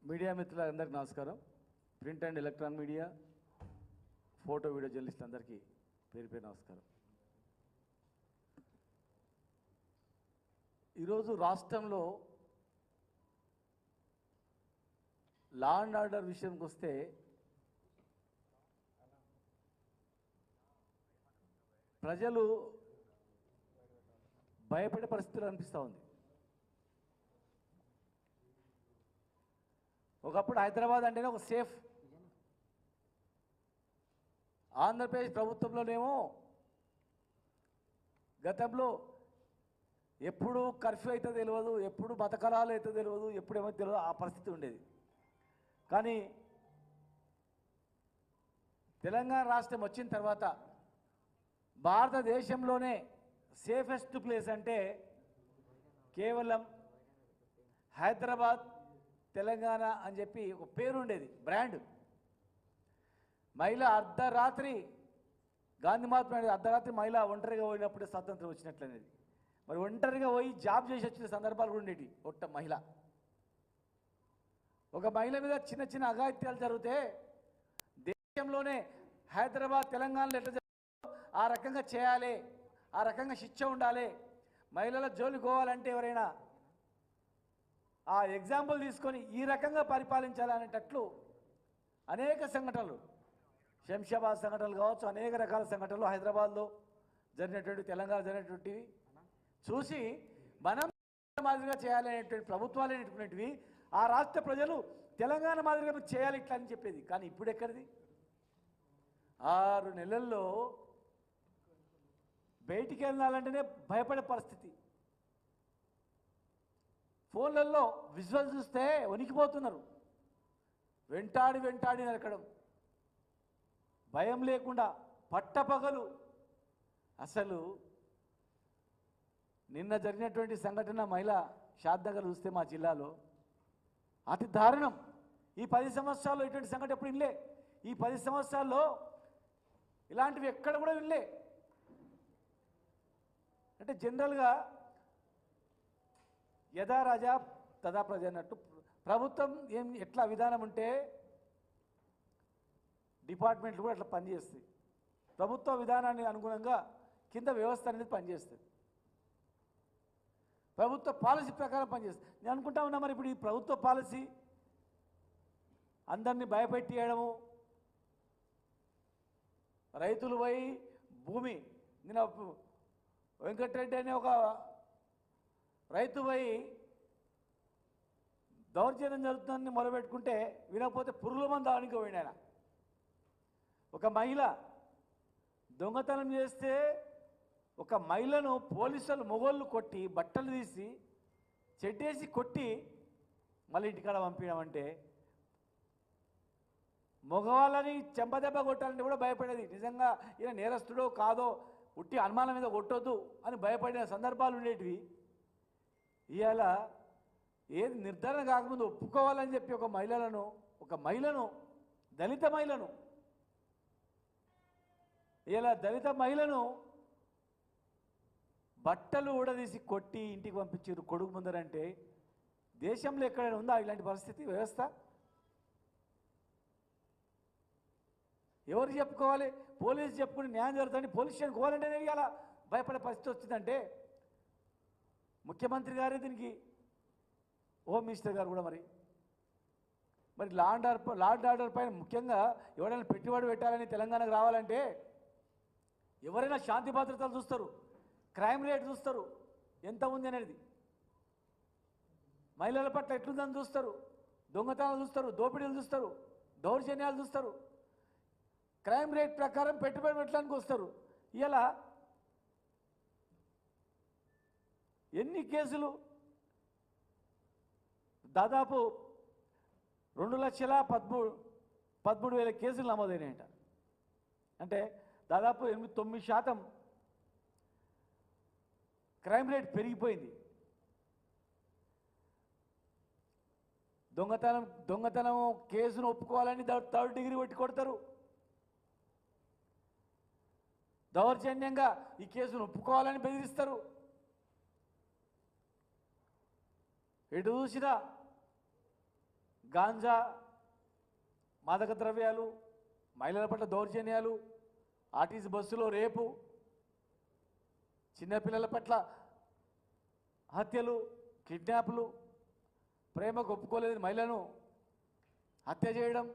Media మిత్రులందరికీ నమస్కారం. Print and electronic media, photo video journalist అందరికీ పేరు పేరు నమస్కారం. ఈరోజు రాష్ట్రంలో లా అండ్ ఆర్డర్ విషయంకి వస్తే ప్రజలు భయపడే పరిస్థితులు అనిపిస్తూ ఉంది. ఒకప్పుడు హైదరాబాద్ అంటేనే ఒక సేఫ్. ఆంధ్రప్రదేశ్ ప్రభుత్వంలోనేమో గతంలో ఎప్పుడు కర్ఫ్యూ అయితే తెలియదు, ఎప్పుడు మతకలాలు అయితే తెలియదు, ఎప్పుడేమో తెలియదు, ఆ పరిస్థితి ఉండేది. కానీ తెలంగాణ రాష్ట్రం వచ్చిన తర్వాత భారతదేశంలోనే సేఫెస్ట్ ప్లేస్ అంటే కేవలం హైదరాబాద్, తెలంగాణ అని చెప్పి ఒక పేరు ఉండేది, బ్రాండ్. మహిళ అర్ధరాత్రి, గాంధీ మహాత్మ అర్ధరాత్రి మహిళ ఒంటరిగా పోయినప్పుడే స్వాతంత్రం వచ్చినట్లనేది. మరి ఒంటరిగా పోయి జాబ్ చేసి వచ్చిన సందర్భాలు కూడా ఉండేవి. ఒక్క మహిళ, ఒక మహిళ మీద చిన్న చిన్న అఘాయిత్యాలు జరిగితే దేశంలోనే హైదరాబాద్, తెలంగాణలో ఎట్లా జరుగుతుందో ఆ రకంగా చేయాలి, ఆ రకంగా శిక్ష ఉండాలి. మహిళల జోలికి పోవాలంటే ఎవరైనా ఆ ఎగ్జాంపుల్ తీసుకొని ఈ రకంగా పరిపాలించాలనేటట్లు అనేక సంఘటనలు, శంషాబాద్ సంఘటనలు కావచ్చు, అనేక రకాల సంఘటనలు హైదరాబాద్లో జరిగినటువంటి, తెలంగాణ జరిగినటువంటివి చూసి మనం మాదిరిగా చేయాలనేటువంటి ప్రభుత్వాలు అనేటువంటివి ఆ రాష్ట్ర ప్రజలు తెలంగాణ మాదిరిగా చేయాలి ఇట్లా అని చెప్పేది. కానీ ఇప్పుడు ఎక్కడిది? 6 నెలల్లో బయటికి వెళ్ళాలంటేనే భయపడే పరిస్థితి. ఫోన్లలో విజువల్ చూస్తే వణికిపోతున్నారు. వెంటాడి నరకడం, భయం లేకుండా పట్టపగలు. అసలు నిన్న జరిగినటువంటి సంఘటన మహిళ షాద్నగర్ చూస్తే మా జిల్లాలో అతి దారుణం. ఈ 10 సంవత్సరాల్లో ఇటువంటి సంఘటన ఎప్పుడు వినలే. ఈ 10 సంవత్సరాల్లో ఇలాంటివి ఎక్కడ కూడా వినలే. అంటే జనరల్గా యథా రాజా తదా ప్రజ అన్నట్టు ప్రభుత్వం ఎట్లా విధానం ఉంటే డిపార్ట్మెంట్లు కూడా అట్లా పనిచేస్తాయి. ప్రభుత్వ విధానాన్ని అనుగుణంగా కింద వ్యవస్థ అనేది పనిచేస్తుంది, ప్రభుత్వ పాలసీ ప్రకారం పనిచేస్తుంది. నేను అనుకుంటా ఉన్నా మరి ఇప్పుడు ఈ ప్రభుత్వ పాలసీ అందరినీ భయపెట్టేయడము, రైతులు పోయి భూమి, నేను వెంకటరెడ్డి అనే ఒక రైతు పోయి దౌర్జన్యం జరుగుతుందని మొదలుపెట్టుకుంటే వినకపోతే పురుగుల మందు దానికి పోయిన ఆయన. ఒక మహిళ దొంగతనం చేస్తే ఒక మహిళను పోలీసులు మొగోళ్ళు కొట్టి, బట్టలు తీసి చెడ్డేసి కొట్టి మళ్ళీ ఇంటికాడ పంపించమంటే మగవాళ్ళని చెంపదెబ్బ కొట్టాలంటే కూడా భయపడేది. నిజంగా ఈయన నేరస్తుడో కాదో ఉట్టి అనుమానం మీద కొట్టొద్దు అని భయపడిన సందర్భాలు ఉండేటివి. ఇవాళ ఏది నిర్ధారణ కాకముందు ఒప్పుకోవాలని చెప్పి ఒక మహిళను దళిత మహిళను ఇలా దళిత మహిళను బట్టలు ఊడదీసి కొట్టి ఇంటికి పంపించారు కొడుకు ముందరంటే దేశంలో ఎక్కడైనా ఉందా ఇలాంటి పరిస్థితి? వ్యవస్థ ఎవరు చెప్పుకోవాలి? పోలీసు చెప్పుకుని న్యాయం జరుగుతుంది, పోలీస్ స్టేషన్కి పోవాలంటేనే ఇలా భయపడే పరిస్థితి వచ్చిందంటే ముఖ్యమంత్రి గారే దీనికి, హోమ్ మినిస్టర్ గారు కూడా మరి లా అండ్ ఆర్డర్ పైన ముఖ్యంగా ఎవరైనా పెట్టుబడి పెట్టాలని తెలంగాణకు రావాలంటే ఎవరైనా శాంతి భద్రతలు చూస్తారు, క్రైమ్ రేట్ చూస్తారు, ఎంత ఉంది అనేది, మహిళల పట్ల ఎట్లుందని చూస్తారు, దొంగతనాలు చూస్తారు, దోపిడీలు చూస్తారు, దౌర్జన్యాలు చూస్తారు, క్రైమ్ రేట్ ప్రకారం పెట్టుబడి పెట్టడానికి వస్తారు. ఇలా ఎన్ని కేసులు? దాదాపు 2,13,000 కేసులు నమోదైనాయంట. అంటే దాదాపు 8-9% క్రైమ్ రేట్ పెరిగిపోయింది. దొంగతనం కేసును ఒప్పుకోవాలని 3rd డిగ్రీ పెట్టి కొడతారు. దౌర్జన్యంగా ఈ కేసును ఒప్పుకోవాలని బెదిరిస్తారు. ఎటు చూసినా గాంజా, మాదక ద్రవ్యాలు, మహిళల పట్ల దౌర్జన్యాలు, ఆర్టీసీ బస్సులో రేపు, చిన్నపిల్లల పట్ల హత్యలు, కిడ్నాప్లు, ప్రేమకు ఒప్పుకోలేని మహిళను హత్య చేయడం,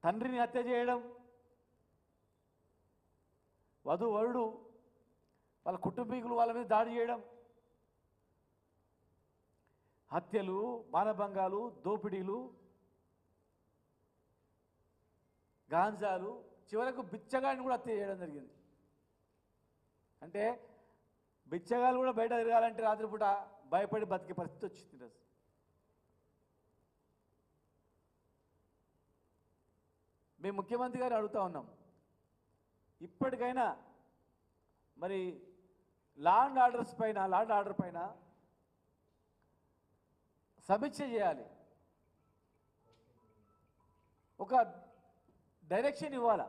తండ్రిని హత్య చేయడం, వధువరుడు వాళ్ళ కుటుంబీకులు వాళ్ళ మీద దాడి చేయడం, హత్యలు, మానభంగాలు, దోపిడీలు, గాంజాలు, చివరకు బిచ్చగాడిని కూడా హత్య చేయడం జరిగింది. అంటే బిచ్చగాళ్ళు కూడా బయట తిరగాలంటే రాత్రిపూట భయపడి బతికే పరిస్థితి వచ్చింది ఈరోజు. మేము ముఖ్యమంత్రి గారు అడుగుతా ఉన్నాం, ఇప్పటికైనా మరి లా అండ్ ఆర్డర్ పైన సమీక్ష చేయాలి, ఒక డైరెక్షన్ ఇవ్వాలా.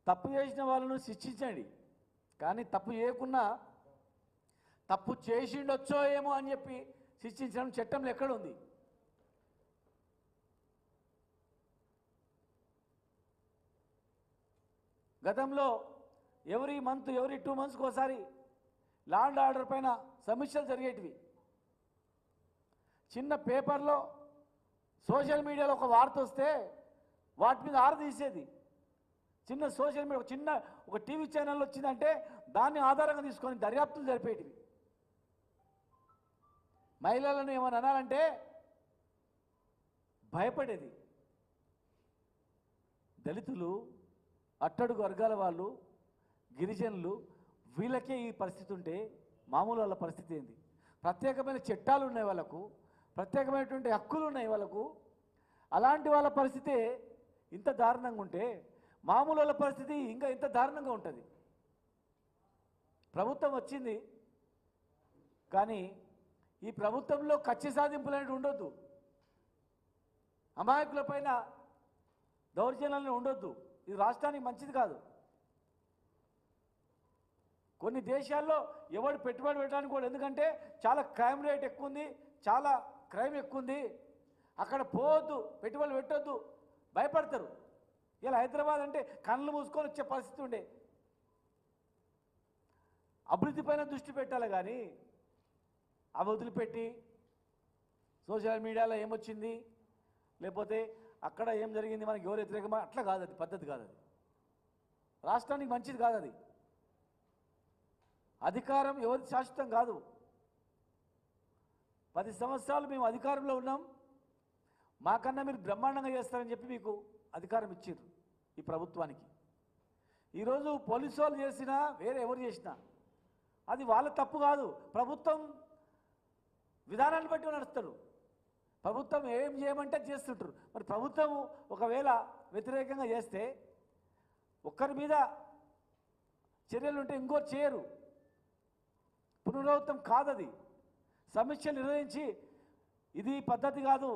తప్పు చేసిన వాళ్ళను శిక్షించండి, కానీ తప్పు చేయకున్నా తప్పు చేసిండొచ్చో ఏమో అని చెప్పి శిక్షించడం చట్టంలో ఎక్కడుంది? గతంలో ఎవ్రీ 2 మంత్స్కి ఒకసారి లా అండ్ ఆర్డర్ పైన సమీక్షలు జరిగేటివి. చిన్న పేపర్లో, సోషల్ మీడియాలో ఒక వార్త వస్తే వాటి మీద ఆరా తీసేది. చిన్న సోషల్ మీడియా, ఒక టీవీ ఛానల్ వచ్చిందంటే దాన్ని ఆధారంగా తీసుకొని దర్యాప్తులు జరిపేటివి. మహిళలను ఏమని అనాలంటే భయపడేది. దళితులు, అట్టడుగు వర్గాల వాళ్ళు, గిరిజనులు, వీళ్ళకే ఈ పరిస్థితి ఉంటే మామూలు వాళ్ళ పరిస్థితి ఏంది? ప్రత్యేకమైన చట్టాలు ఉన్నాయి వాళ్ళకు, ప్రత్యేకమైనటువంటి హక్కులు ఉన్నాయి వాళ్ళకు. అలాంటి వాళ్ళ పరిస్థితి ఇంత దారుణంగా ఉంటే మామూలు వాళ్ళ పరిస్థితి ఇంకా ఇంత దారుణంగా ఉంటుంది. ప్రభుత్వం వచ్చింది, కానీ ఈ ప్రభుత్వంలో కక్ష సాధింపులు అనేవి ఉండొద్దు, అమాయకుల పైన దౌర్జన్యాలను ఉండొద్దు. ఇది రాష్ట్రానికి మంచిది కాదు. కొన్ని దేశాల్లో ఎవడు పెట్టుబడి పెట్టడానికి కూడా, ఎందుకంటే చాలా క్రైమ్ రేట్ ఎక్కువ ఉంది, చాలా క్రైమ్ ఎక్కువ ఉంది, అక్కడ పోవద్దు, పెట్టుబడులు పెట్టొద్దు, భయపడతారు. ఇలా హైదరాబాద్ అంటే కళ్ళు మూసుకొని వచ్చే పరిస్థితి ఉండే. అభివృద్ధి పైన దృష్టి పెట్టాలి, కానీ అవి వదిలిపెట్టి సోషల్ మీడియాలో ఏమొచ్చింది, లేకపోతే అక్కడ ఏం జరిగింది, మనకి ఎవరు వ్యతిరేకమా, అట్లా కాదు. అది పద్ధతి కాదు, అది రాష్ట్రానికి మంచిది కాదు. అది అధికారం ఎవరి శాశ్వతం కాదు. 10 సంవత్సరాలు మేము అధికారంలో ఉన్నాం, మాకన్నా మీరు బ్రహ్మాండంగా చేస్తారని చెప్పి మీకు అధికారం ఇచ్చారు ఈ ప్రభుత్వానికి. ఈరోజు పోలీసు వాళ్ళు చేసినా, వేరే ఎవరు చేసినా అది వాళ్ళ తప్పు కాదు. ప్రభుత్వం విధానాన్ని బట్టి నడుస్తారు. ప్రభుత్వం ఏం చేయమంటే చేస్తుంటారు. మరి ప్రభుత్వం ఒకవేళ వ్యతిరేకంగా చేస్తే ఒక్కరి మీద చర్యలు ఉంటే ఇంకోటి చేయరు. పునరావృతం కాదది. సమీక్షలు నిర్వహించి ఇది పద్ధతి కాదు,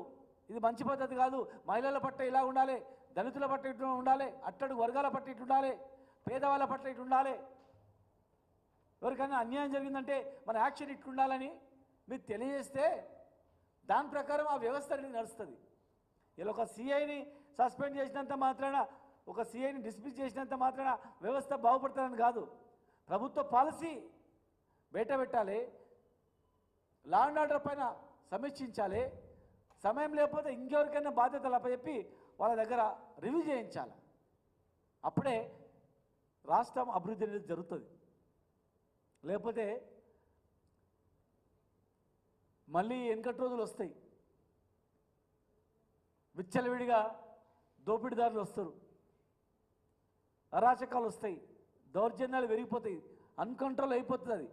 ఇది మంచి పద్ధతి కాదు, మహిళల పట్ల ఇలా ఉండాలి, దళితుల పట్ల ఇట్లా ఉండాలి, అట్టడుగు వర్గాల పట్ల ఇట్లా ఉండాలి, పేదవాళ్ళ పట్ల ఇట్లా ఉండాలి, ఎవరికైనా అన్యాయం జరిగిందంటే మన యాక్షన్ ఇట్లుండాలని మీరు తెలియజేస్తే దాని ప్రకారం ఆ వ్యవస్థ నడుస్తుంది. ఇలా ఒక సిఐని సస్పెండ్ చేసినంత మాత్రాన, ఒక సిఐని డిస్మిస్ చేసినంత మాత్రాన వ్యవస్థ బాగుపడుతుందని కాదు. ప్రభుత్వ పాలసీ బయట పెట్టాలి, లా అండ్ ఆర్డర్ పైన సమీక్షించాలి, సమయం లేకపోతే ఇంకెవరికైనా బాధ్యతలు అప్పచెప్పి వాళ్ళ దగ్గర రివ్యూ చేయించాలి. అప్పుడే రాష్ట్రం అభివృద్ధి అనేది జరుగుతుంది. లేకపోతే మళ్ళీ వెనకటి రోజులు వస్తాయి, విచ్చలవిడిగా దోపిడీదారులు వస్తారు, అరాచకాలు వస్తాయి, దౌర్జన్యాలు పెరిగిపోతాయి, అన్కంట్రోల్ అయిపోతుంది.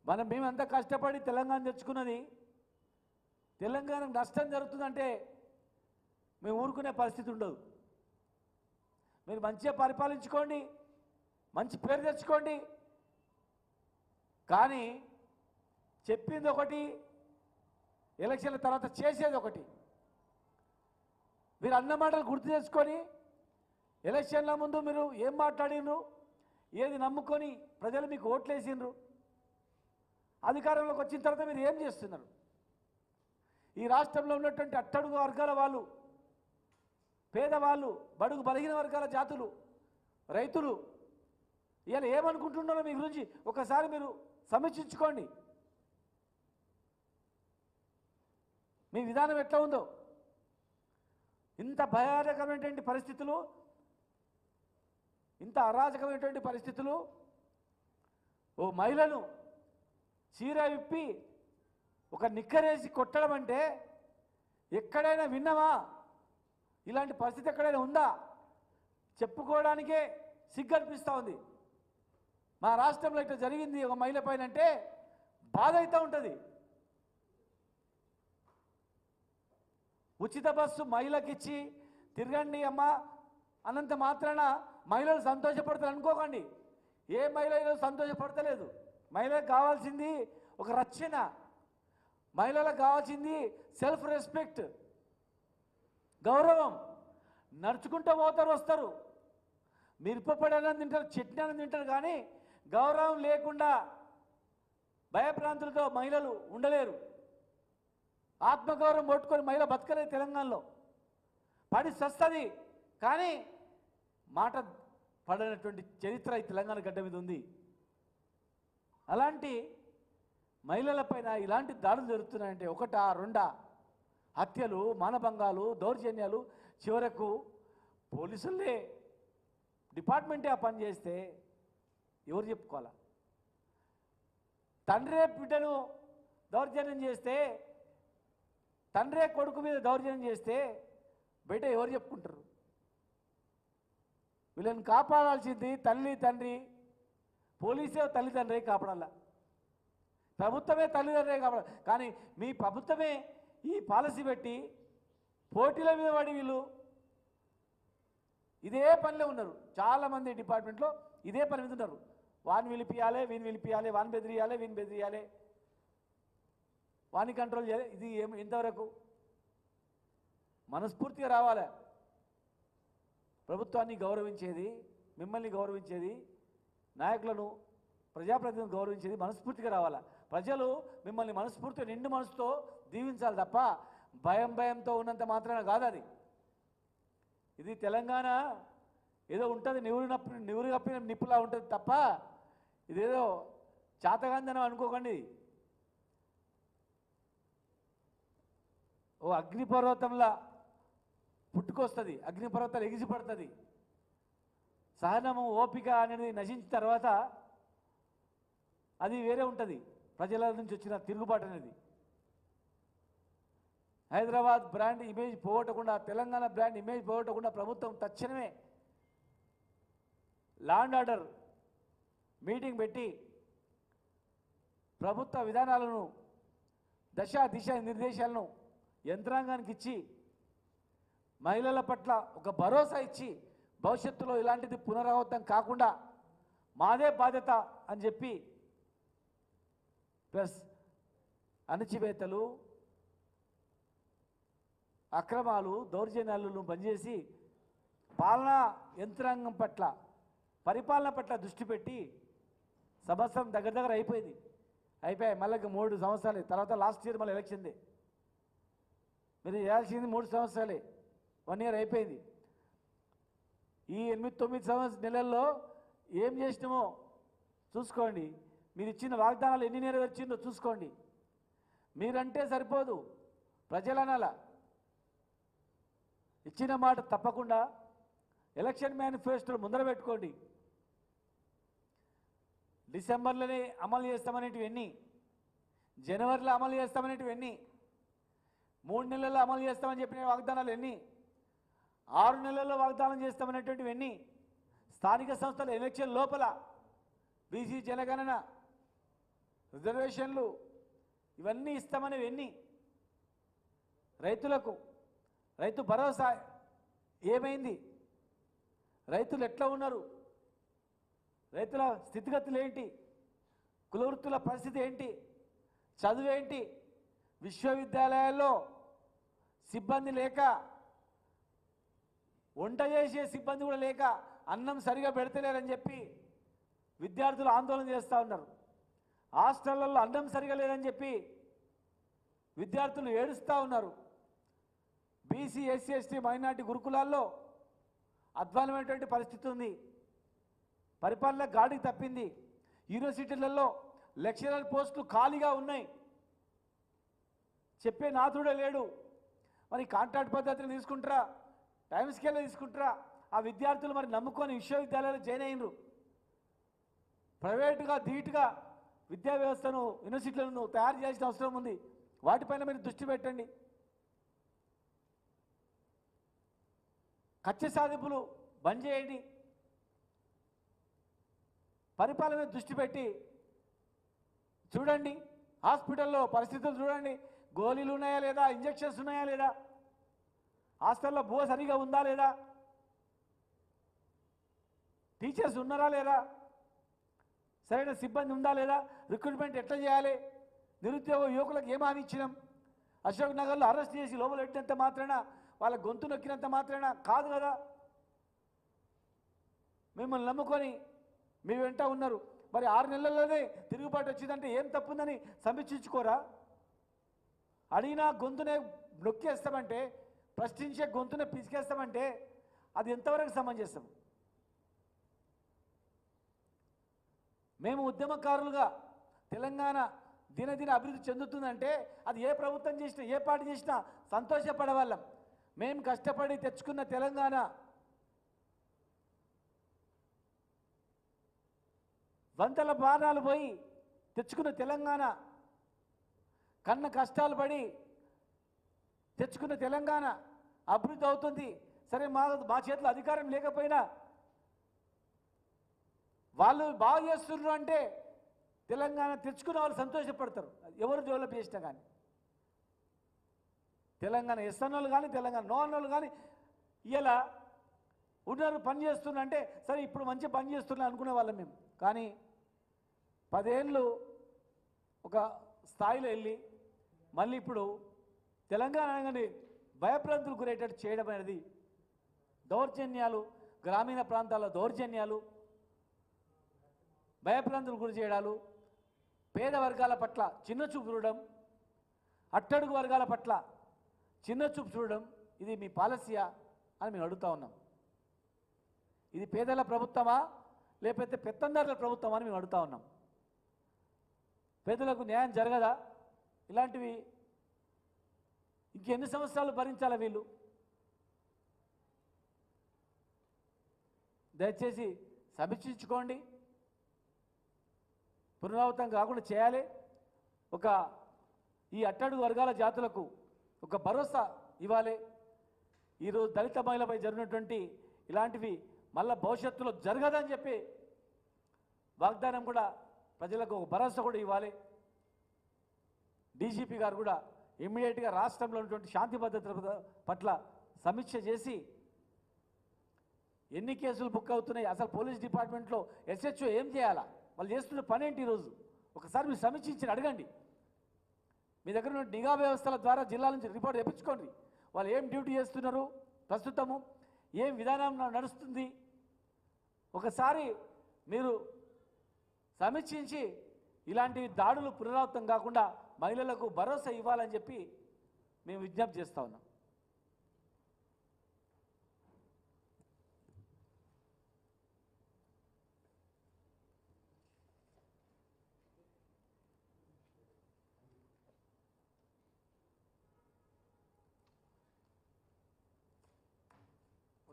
అది మేమంతా కష్టపడి తెలంగాణ తెచ్చుకున్నది, తెలంగాణకు నష్టం జరుగుతుందంటే మేము ఊరుకునే పరిస్థితి ఉండదు. మీరు మంచిగా పరిపాలించుకోండి, మంచి పేరు తెచ్చుకోండి, కానీ చెప్పింది ఒకటి, ఎలక్షన్ల తర్వాత చేసేది ఒకటి. మీరు అన్న మాటలు గుర్తు చేసుకొని ఎలక్షన్ల ముందు మీరు ఏం మాట్లాడినరు, ఏది నమ్ముకొని ప్రజలు మీకు ఓట్లేసిండ్రు? అధికారంలోకి వచ్చిన తర్వాత మీరు ఏం చేస్తున్నారు? ఈ రాష్ట్రంలో ఉన్నటువంటి అట్టడుగు వర్గాల వాళ్ళు, పేదవాళ్ళు, బడుగు బలహీన వర్గాల జాతులు, రైతులు ఇలా ఏమనుకుంటున్నారో మీ గురించి ఒకసారి మీరు సమీక్షించుకోండి. మీ విధానం ఎట్లా ఉందో. ఇంత భయానకమైనటువంటి పరిస్థితులు, ఇంత అరాజకమైనటువంటి పరిస్థితులు, ఓ మహిళను చీర విప్పి ఒక నిక్కరేసి కొట్టడం అంటే ఎక్కడైనా విన్నావా? ఇలాంటి పరిస్థితి ఎక్కడైనా ఉందా? చెప్పుకోవడానికే సిగ్గనిపిస్తూ ఉంది. మా రాష్ట్రంలో ఇట్లా జరిగింది ఒక మహిళ పైన అంటే బాధ అవుతూ ఉంటుంది. ఉచిత బస్సు మహిళకిచ్చి తిరగండి అమ్మ అన్నంత మాత్రాన మహిళలు సంతోషపడతారు అనుకోకండి. ఏ మహిళ ఈరోజు సంతోషపడతలేదు. మహిళలకు కావాల్సింది ఒక రక్షణ, మహిళలకు కావాల్సింది సెల్ఫ్ రెస్పెక్ట్, గౌరవం. నడుచుకుంటూ పోతారు, వస్తారు. మిరపపడి అన్నం తింటారు, చట్నీ అన్నం తింటారు, కానీ గౌరవం లేకుండా భయభ్రాంతులతో మహిళలు ఉండలేరు. ఆత్మగౌరవం పట్టుకొని మహిళ బతకలేదు. తెలంగాణలో పడి సస్తుంది, కానీ మాట పడినటువంటి చరిత్ర ఈ తెలంగాణ గడ్డ మీద ఉంది. అలాంటి మహిళలపైన ఇలాంటి దాడులు జరుగుతున్నాయంటే ఒకటా రెండా? హత్యలు, మానభంగాలు, దౌర్జన్యాలు, చివరకు పోలీసులే డిపార్ట్మెంటే ఆ పని చేస్తే ఎవరు చెప్పుకోవాలా? తండ్రే బిడ్డను దౌర్జన్యం చేస్తే, తండ్రే కొడుకు మీద దౌర్జన్యం చేస్తే బయట ఎవరు చెప్పుకుంటారు? వీళ్ళని కాపాడాల్సింది తల్లి తండ్రి, పోలీసే తల్లిదండ్రి కాపాడాల, ప్రభుత్వమే తల్లిదండ్రే కాపాడాలి. కానీ మీ ప్రభుత్వమే ఈ పాలసీ పెట్టి పోటీల మీద పడి వీళ్ళు ఇదే పనిలో ఉన్నారు. చాలామంది డిపార్ట్మెంట్లో ఇదే పని మీద ఉన్నారు. వాడిని పిలిపియాలి, వీని పిలిపియాలి, వాని బెదిరియాలి, వీని బెదిరియాలి, వాని కంట్రోల్ చేయాలి. ఇది ఎంతవరకు మనస్ఫూర్తిగా రావాలి? ప్రభుత్వాన్ని గౌరవించేది, మిమ్మల్ని గౌరవించేది, నాయకులను, ప్రజాప్రతినిధులను గౌరవించేది మనస్ఫూర్తిగా రావాలా? ప్రజలు మిమ్మల్ని మనస్ఫూర్తిగా నిండు మనసుతో దీవించాలి తప్ప భయంతో ఉన్నంత మాత్రాన కాదు అది. ఇది తెలంగాణ ఏదో ఉంటుంది, నివురు కప్పిన నిప్పులా ఉంటుంది తప్ప ఇదేదో చాతగాందనం అనుకోకండి. ఓ అగ్నిపర్వతంలా పుట్టుకొస్తుంది, అగ్నిపర్వతాలు ఎగిసిపడుతుంది. సహనము, ఓపిక అనేది నశించిన తర్వాత అది వేరే ఉంటుంది. ప్రజల నుంచి వచ్చిన తిరుగుబాటు అనేది. హైదరాబాద్ బ్రాండ్ ఇమేజ్ పోగొట్టకుండా, తెలంగాణ బ్రాండ్ ఇమేజ్ పోగొట్టకుండా ప్రభుత్వం తక్షణమే లా అండ్ ఆర్డర్ మీటింగ్ పెట్టి ప్రభుత్వ విధానాలను, దశ దిశ నిర్దేశాలను యంత్రాంగానికి ఇచ్చి మహిళల పట్ల ఒక భరోసా ఇచ్చి భవిష్యత్తులో ఇలాంటిది పునరావృతం కాకుండా మాదే బాధ్యత అని చెప్పి, ప్లస్ అణచివేతలు, అక్రమాలు, దౌర్జన్యాలను బంద్ చేసి పాలనా యంత్రాంగం పట్ల, పరిపాలన పట్ల దృష్టి పెట్టి సంవత్సరం దగ్గర అయిపోయింది. అయిపోయాయి. మళ్ళీ 3 సంవత్సరాలే. తర్వాత లాస్ట్ ఇయర్ మళ్ళీ ఎలక్షన్దే. మీరు చేయాల్సింది 3 సంవత్సరాలే. 1 ఇయర్ అయిపోయింది. ఈ 8-9 నెలల్లో ఏం చేసినామో చూసుకోండి. మీరు ఇచ్చిన వాగ్దానాలు ఎన్ని నెరవేర్చిందో చూసుకోండి. మీరంటే సరిపోదు, ప్రజలనాల. ఇచ్చిన మాట తప్పకుండా ఎలక్షన్ మేనిఫెస్టోలు ముందర పెట్టుకోండి. డిసెంబర్లోనే అమలు చేస్తామనేటివన్నీ, జనవరిలో అమలు చేస్తామనేటివన్నీ, 3 నెలల్లో అమలు చేస్తామని చెప్పిన వాగ్దానాలు ఎన్ని, 6 నెలల్లో వాగ్దానం చేస్తామనేటువంటివన్నీ, స్థానిక సంస్థల ఎలక్షన్ లోపల బీసీ జనగణన, రిజర్వేషన్లు ఇవన్నీ ఇస్తామనేవన్నీ, రైతులకు రైతు భరోసా ఏమైంది, రైతులు ఎట్లా ఉన్నారు, రైతుల స్థితిగతులు ఏంటి, కులవృత్తుల పరిస్థితి ఏంటి, చదువేంటి, విశ్వవిద్యాలయాల్లో సిబ్బంది లేక, వంట చేసే సిబ్బంది కూడా లేక, అన్నం సరిగా పెడతలేరని చెప్పి విద్యార్థులు ఆందోళన చేస్తూ ఉన్నారు. హాస్టళ్లలో అన్నం సరిగా లేదని చెప్పి విద్యార్థులు ఏడుస్తూ ఉన్నారు. బీసీ, ఎస్సీ, ఎస్టీ, మైనార్టీ గురుకులాల్లో అధ్వానమైనటువంటి పరిస్థితి ఉంది. పరిపాలన గాడికి తప్పింది. యూనివర్సిటీలలో లెక్చరర్ పోస్టులు ఖాళీగా ఉన్నాయి. చెప్పే నాథుడే లేడు. మరి కాంట్రాక్ట్ పద్ధతిని తీసుకుంటారా, టైం స్కేల్లో తీసుకుంటారా? ఆ విద్యార్థులు మరి నమ్ముకొని విశ్వవిద్యాలయాలు జాయిన్ అయినరు. ప్రైవేటుగా ధీటుగా విద్యా వ్యవస్థను, యూనివర్సిటీలను తయారు చేయాల్సిన అవసరం ఉంది. వాటిపైన మీరు దృష్టి పెట్టండి. కక్ష సాధింపులు బంద్ చేయండి. పరిపాలన మీద దృష్టి పెట్టి చూడండి. హాస్పిటల్లో పరిస్థితులు చూడండి. గోళీలు ఉన్నాయా లేదా, ఇంజెక్షన్స్ ఉన్నాయా లేదా, హాస్టల్లో బువ సరిగా ఉందా లేదా, టీచర్స్ ఉన్నారా లేదా, సరైన సిబ్బంది ఉందా లేదా, రిక్రూట్మెంట్ ఎట్లా చేయాలి, నిరుద్యోగ యువకులకు ఏం హామీ ఇచ్చినాం? అశోక్ నగర్లో అరెస్ట్ చేసి లోపల పెట్టినంత మాత్రాన, వాళ్ళ గొంతు నొక్కినంత మాత్రాన కాదు కదా. మిమ్మల్ని నమ్ముకొని మీ వెంట ఉన్నారు. మరి 6 నెలల్లోనే తిరుగుబాటు వచ్చిందంటే ఏం తప్పుందని సమీక్షించుకోరా? అడిగినా గొంతునే నొక్కేస్తామంటే, ప్రశ్నించే గొంతునే పిసికేస్తామంటే అది ఎంతవరకు సమంజసం? మేము ఉద్యమకారులుగా తెలంగాణ దినదిన అభివృద్ధి చెందుతుందంటే అది ఏ ప్రభుత్వం చేసినా, ఏ పార్టీ చేసినా సంతోషపడేవాళ్ళం. మేము కష్టపడి తెచ్చుకున్న తెలంగాణ వంతల బాణాలు పోయి తెచ్చుకున్న తెలంగాణ, కన్న కష్టాలు పడి తెచ్చుకున్న తెలంగాణ అభివృద్ధి అవుతుంది. సరే, మా చేతిలో అధికారం లేకపోయినా వాళ్ళు బాగు చేస్తున్నారు అంటే తెలంగాణ తెచ్చుకున్న వాళ్ళు సంతోషపడతారు. ఎవరు డెవలప్ చేసినా కానీ, తెలంగాణ ఎస్ అన్నోళ్ళు కానీ, తెలంగాణ నో అన్నోళ్ళు కానీ ఇలా ఉన్నారు, పని చేస్తున్నా అంటే సరే ఇప్పుడు మంచి పని చేస్తున్నా అనుకునే వాళ్ళం మేము. కానీ 10 ఏళ్ళు ఒక స్థాయిలో వెళ్ళి మళ్ళీ ఇప్పుడు తెలంగాణ అనగానే భయభ్రాంతులకు గురేటట్టు చేయడం అనేది దౌర్జన్యాలు, గ్రామీణ ప్రాంతాల్లో దౌర్జన్యాలు, భయభ్రాంతులకు గురి చేయడాలు, పేద వర్గాల పట్ల చిన్నచూపు చూడడం, అట్టడుగు వర్గాల పట్ల చిన్నచూపు చూడడం, ఇది మీ పాలసీయా అని మేము అడుగుతా ఉన్నాం. ఇది పేదల ప్రభుత్వమా లేకపోతే పెత్తందారుల ప్రభుత్వమా అని మేము అడుగుతా ఉన్నాం. పేదలకు న్యాయం జరగదా? ఇలాంటివి ఇంకెన్ని సంవత్సరాలు భరించాలా వీళ్ళు? దయచేసి సమీక్షించుకోండి. పునరావృతం కాకుండా చేయాలి. ఈ అట్టడుగు వర్గాల జాతులకు ఒక భరోసా ఇవ్వాలి. ఈరోజు దళిత మహిళపై జరిగినటువంటి ఇలాంటివి మళ్ళీ భవిష్యత్తులో జరగదని చెప్పి వాగ్దానం కూడా ప్రజలకు ఒక భరోసా కూడా ఇవ్వాలి. డీజీపీ గారు కూడా ఇమ్మీడియట్గా రాష్ట్రంలో ఉన్నటువంటి శాంతి భద్రతల పట్ల సమీక్ష చేసి ఎన్ని కేసులు బుక్ అవుతున్నాయి, అసలు పోలీస్ డిపార్ట్మెంట్లో ఎస్హెచ్ఓ ఏం చేయాలా, వాళ్ళు చేస్తున్న పని ఏంటి ఈరోజు ఒకసారి మీరు సమీక్షించి అడగండి. మీ దగ్గర ఉన్న నిఘా వ్యవస్థల ద్వారా జిల్లా నుంచి రిపోర్ట్ తెప్పించుకోండి. వాళ్ళు ఏం డ్యూటీ చేస్తున్నారు, ప్రస్తుతము ఏం విధానం నడుస్తుంది, ఒకసారి మీరు సమీక్షించి ఇలాంటి దాడులు పునరావృతం కాకుండా మహిళలకు భరోసా ఇవ్వాలని చెప్పి మేము విజ్ఞప్తి చేస్తూ ఉన్నాం.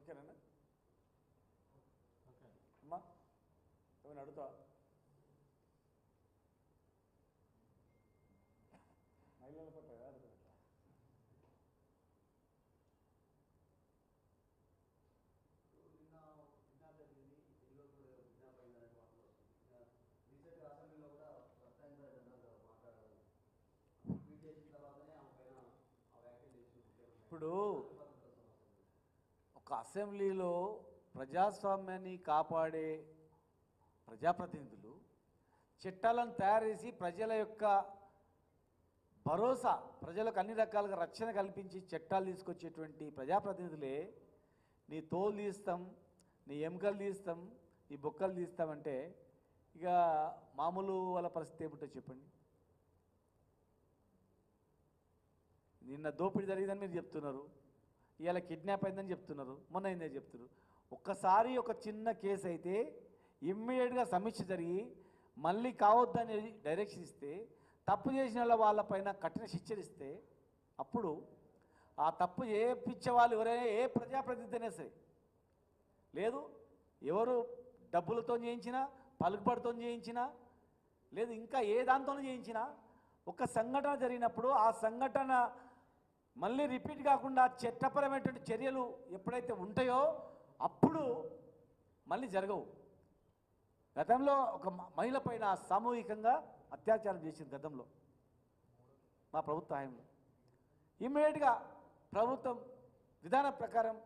ఓకేనా అమ్మా? ఏమైనా అడుగుతా? మహిళల పట్ల ఇప్పుడు ఒక అసెంబ్లీలో ప్రజాస్వామ్యాన్ని కాపాడే ప్రజాప్రతినిధులు చట్టాలను తయారు చేసి ప్రజల యొక్క భరోసా, ప్రజలకు అన్ని రకాలుగా రక్షణ కల్పించి చట్టాలు తీసుకొచ్చేటువంటి ప్రజాప్రతినిధులే నీ తోలు తీస్తాం, నీ ఎముకలు తీస్తాం, నీ బొక్కలు తీస్తామంటే ఇక మామూలు వాళ్ళ పరిస్థితి ఏమిటో చెప్పండి. నిన్న దోపిడీ జరిగిందని మీరు చెప్తున్నారు, ఇవాళ కిడ్నాప్ అయిందని చెప్తున్నారు, మొన్న అయిందని చెప్తున్నారు. ఒక్కసారి ఒక చిన్న కేసు అయితే ఇమ్మీడియట్గా సమీక్ష జరిగి మళ్ళీ కావద్దని డైరెక్షన్ ఇస్తే, తప్పు చేసిన వాళ్ళపైన కఠిన శిక్షరిస్తే, అప్పుడు ఆ తప్పు చేయించే వాళ్ళు ఎవరైనా ఏ ప్రజాప్రతినిధి అయినా సరే, లేదు ఎవరు డబ్బులతో చేయించినా, పలుకుబడితో చేయించినా, లేదు ఇంకా ఏ దాంతో చేయించినా, ఒక సంఘటన జరిగినప్పుడు ఆ సంఘటన మళ్ళీ రిపీట్ కాకుండా చట్టపరమైనటువంటి చర్యలు ఎప్పుడైతే ఉంటాయో అప్పుడు మళ్ళీ జరగవు. గతంలో ఒక మహిళ పైన సామూహికంగా అత్యాచారం చేసింది గతంలో మా ప్రభుత్వ హయాంలో. ఇమ్మీడియట్గా ప్రభుత్వం విధానం ప్రకారం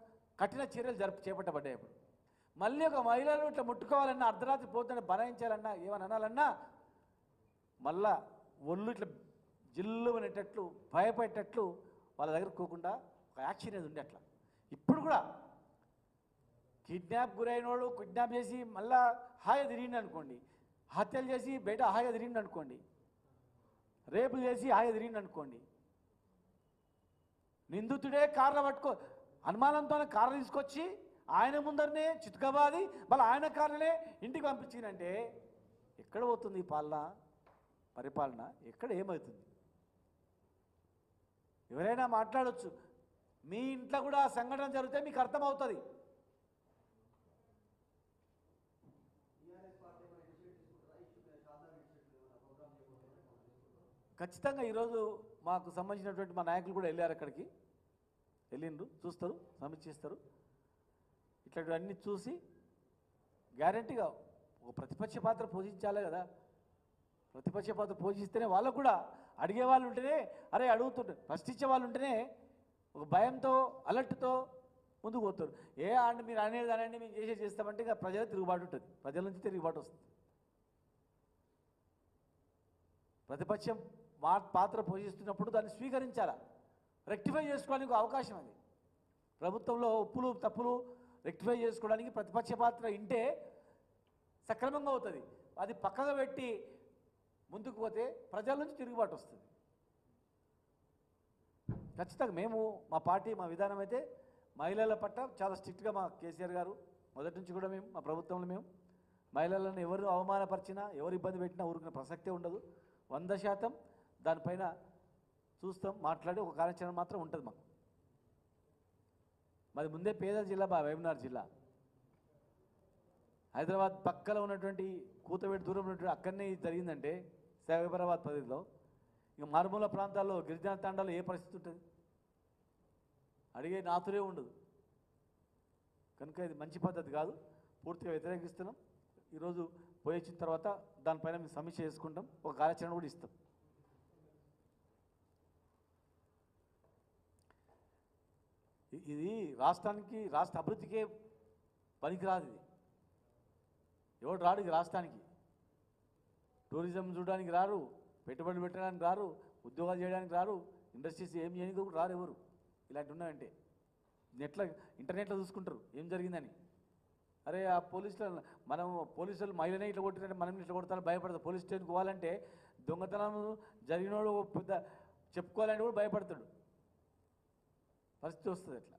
కఠిన చర్యలు చేపట్టబడ్డాయి. అప్పుడు మళ్ళీ ఒక మహిళను ఇట్లా ముట్టుకోవాలన్నా, అర్ధరాత్రి పోతుంటే బనాయించాలన్నా, ఏమని అనాలన్నా మళ్ళా ఒళ్ళు ఇట్లా జిల్లు అనేటట్లు భయపడేటట్లు వాళ్ళ దగ్గర పోకుండా ఒక యాక్షన్ అనేది ఉండే. అట్లా ఇప్పుడు కూడా కిడ్నాప్ గురైన వాడు కిడ్నాప్ చేసి మళ్ళా హాయిగా తిరిగింది అనుకోండి, హత్యలు చేసి బయట హాయిగా తిరిగింది అనుకోండి, రేపులు చేసి హాయిగా తిరిగింది అనుకోండి, నిందితుడే కార్లు పట్టుకో అనుమానంతోనే కార్లు తీసుకొచ్చి ఆయన ముందరనే చితుకబాది మళ్ళీ ఆయన కార్లనే ఇంటికి పంపించిందంటే ఎక్కడ పోతుంది ఈ పరిపాలన? ఎక్కడ ఏమవుతుంది? ఎవరైనా మాట్లాడవచ్చు, మీ ఇంట్లో కూడా సంఘటన జరిగితే మీకు అర్థమవుతుంది. ఖచ్చితంగా ఈరోజు మాకు సంబంధించినటువంటి మా నాయకులు కూడా వెళ్ళారు, అక్కడికి వెళ్ళిండ్రు, చూస్తారు, సమీక్షిస్తారు. ఇట్లాంటివన్నీ చూసి గ్యారంటీగా ఒక ప్రతిపక్ష పాత్ర పోషించాలి కదా. ప్రతిపక్ష పాత్ర పోషిస్తేనే వాళ్ళకు కూడా అడిగే వాళ్ళు ఉంటేనే, అరే అడుగుతుంటారు, ప్రశ్నించే వాళ్ళు ఉంటేనే ఒక భయంతో అలర్ట్తో ముందుకు పోతారు. మీరు అనేది అనండి, మేము చేస్తామంటే ఇక ప్రజల తిరుగుబాటు ఉంటుంది, ప్రజల నుంచి తిరుగుబాటు వస్తుంది. ప్రతిపక్షం పాత్ర పోషిస్తున్నప్పుడు దాన్ని స్వీకరించాలా, రెక్టిఫై చేసుకోవడానికి అవకాశం అది. ప్రభుత్వంలో ఒప్పులు తప్పులు రెక్టిఫై చేసుకోవడానికి ప్రతిపక్ష పాత్ర ఇంటే సక్రమంగా అవుతుంది. అది పక్కగా పెట్టి ముందుకు పోతే ప్రజల నుంచి తిరుగుబాటు వస్తుంది. ఖచ్చితంగా మేము మా పార్టీ మా విధానం అయితే మహిళల పట్ల చాలా స్ట్రిక్ట్గా మా కేసీఆర్ గారు మొదటి నుంచి కూడా మేము మా ప్రభుత్వంలో మేము మహిళలను ఎవరు అవమానపరిచినా ఎవరు ఇబ్బంది పెట్టినా ఊరుకునే ప్రసక్తే ఉండదు. 100% దానిపైన చూస్తాం, మాట్లాడి ఒక కార్యాచరణ మాత్రం ఉంటుంది మాకు. మరి ముందే పేద జిల్లా వైఎంఆర్ జిల్లా, హైదరాబాద్ పక్కన ఉన్నటువంటి కూతవేటి దూరం ఉన్నటువంటి అక్కడనే జరిగిందంటే సైబరాబాద్ పరిధిలో, ఇక మారుమూల ప్రాంతాల్లో గిరిజన తాండాలో ఏ పరిస్థితి ఉంటుంది? అడిగే నాతురే ఉండదు. కనుక ఇది మంచి పద్ధతి కాదు, పూర్తిగా వ్యతిరేకిస్తున్నాం. ఈరోజు పోయి వచ్చిన తర్వాత దానిపైన మేము సమీక్ష చేసుకుంటాం, ఒక కార్యాచరణ కూడా ఇస్తాం. ఇది రాష్ట్రానికి, రాష్ట్ర అభివృద్ధికే పనికిరాదు. ఇది ఎవడు రాడు ఈ రాష్ట్రానికి. టూరిజం చూడడానికి రారు, పెట్టుబడులు పెట్టడానికి రారు, ఉద్యోగాలు చేయడానికి రారు, ఇండస్ట్రీస్ ఏం చేయడానికి కూడా రారు ఎవరు. ఇలాంటి ఉన్నాయంటే ఇంటర్నెట్లో చూసుకుంటారు ఏం జరిగిందని. అరే ఆ పోలీసులు మహిళనే ఇట్లా కొట్టినట్టే మనం ఇట్లా కొడతారు భయపడతారు. పోలీస్ స్టేషన్కి పోవాలంటే దొంగతనం జరిగినోడు పెద్ద చెప్పుకోవాలంటే కూడా భయపడతాడు. పరిస్థితి వస్తుంది అట్లా.